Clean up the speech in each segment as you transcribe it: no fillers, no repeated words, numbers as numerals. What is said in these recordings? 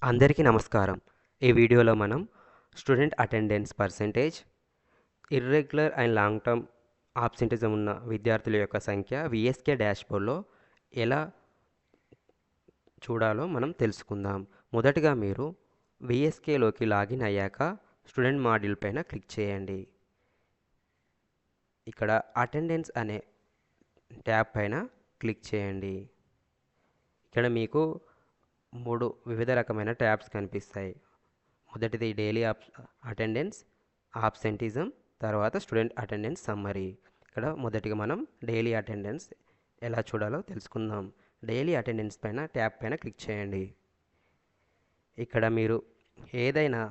అందరికీ నమస్కారం. ఈ వీడియోలో మనం student attendance percentage, irregular and long term absenteeism ఉన్న విద్యార్థుల యొక్క సంఖ్య విఎస్కే డాష్బోర్డ్లో ఎలా చూడాలో మనం తెలుసుకుందాం. మొదటగా మీరు విఎస్కేలోకి లాగిన్ అయ్యాక స్టూడెంట్ మాడ్యూల్ పైన క్లిక్ చేయండి. ఇక్కడ అటెండెన్స్ అనే ట్యాబ్ పైన క్లిక్ చేయండి. ఇక్కడ మీకు 3 వివిధ రకమైన ట్యాబ్స్ కనిపిస్తాయి. మొదటిది డైలీ అటెండెన్స్, ఆబ్సెంటిజం, తర్వాత స్టూడెంట్ అటెండెన్స్ సమ్మరీ. ఇక్కడ మొదటిగా మనం డైలీ అటెండెన్స్ ఎలా చూడాలో తెలుసుకుందాం. డైలీ అటెండెన్స్ పైన ట్యాబ్ పైన క్లిక్ చేయండి. ఇక్కడ మీరు ఏదైనా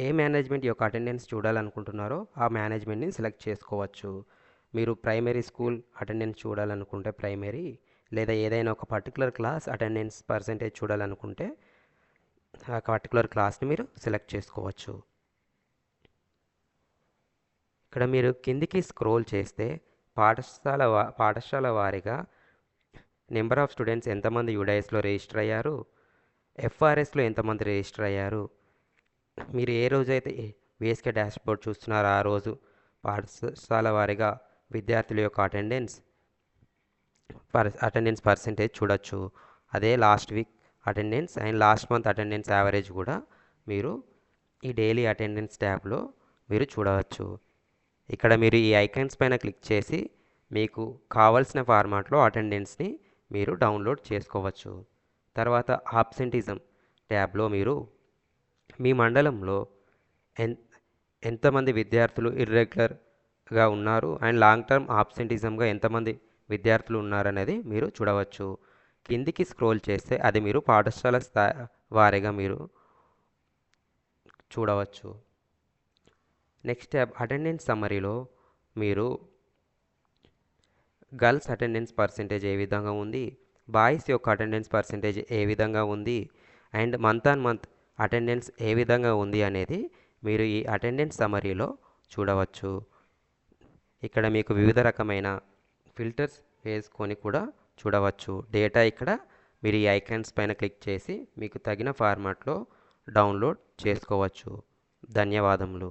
ఏ మేనేజ్మెంట్ యొక్క అటెండెన్స్ చూడాలనుకుంటున్నారో ఆ మేనేజ్మెంట్ని సెలెక్ట్ చేసుకోవచ్చు. మీరు ప్రైమరీ స్కూల్ అటెండెన్స్ చూడాలనుకుంటే ప్రైమరీ, లేదా ఏదైనా ఒక పర్టికులర్ క్లాస్ అటెండెన్స్ పర్సెంటేజ్ చూడాలనుకుంటే ఆ పర్టికులర్ క్లాస్ని మీరు సెలెక్ట్ చేసుకోవచ్చు. ఇక్కడ మీరు కిందికి స్క్రోల్ చేస్తే పాఠశాల వారీగా నెంబర్ ఆఫ్ స్టూడెంట్స్ ఎంతమంది యూడైఎస్లో రిజిస్టర్ అయ్యారు, ఎఫ్ఆర్ఎస్లో ఎంతమంది రిజిస్టర్ అయ్యారు, మీరు ఏ రోజైతే విఎస్కే డాష్బోర్డ్ చూస్తున్నారో ఆ రోజు పాఠశాల వారీగా విద్యార్థుల యొక్క అటెండెన్స్ పర్సెంటేజ్ చూడొచ్చు. అదే last week attendance and last month attendance average కూడా మీరు ఈ డైలీ అటెండెన్స్ ట్యాబ్లో మీరు చూడవచ్చు. ఇక్కడ మీరు ఈ ఐకాన్స్ పైన క్లిక్ చేసి మీకు కావాల్సిన ఫార్మాట్లో అటెండెన్స్ని మీరు డౌన్లోడ్ చేసుకోవచ్చు. తర్వాత ఆబ్సెంటిజం ట్యాబ్లో మీరు మీ మండలంలో ఎంతమంది విద్యార్థులు ఇర్రెగ్యులర్గా ఉన్నారు అండ్ లాంగ్ టర్మ్ ఆబ్సెంటిజంగా ఎంతమంది విద్యార్థులు ఉన్నారనేది మీరు చూడవచ్చు. కిందికి స్క్రోల్ చేస్తే అది మీరు పాఠశాల వారీగా మీరు చూడవచ్చు. నెక్స్ట్ ట్యాబ్ అటెండెన్స్ సమ్మరీలో మీరు గర్ల్స్ అటెండెన్స్ పర్సెంటేజ్ ఏ విధంగా ఉంది, బాయ్స్ యొక్క అటెండెన్స్ పర్సెంటేజ్ ఏ విధంగా ఉంది and month on month attendance ఏ విధంగా ఉంది అనేది మీరు ఈ అటెండెన్స్ సమ్మరీలో చూడవచ్చు. ఇక్కడ మీకు వివిధ రకమైన ఫిల్టర్స్ వేసుకొని కూడా చూడవచ్చు. డేటా ఇక్కడ మీరు ఈ ఐకాన్స్ పైన క్లిక్ చేసి మీకు తగిన ఫార్మాట్లో డౌన్లోడ్ చేసుకోవచ్చు. ధన్యవాదములు.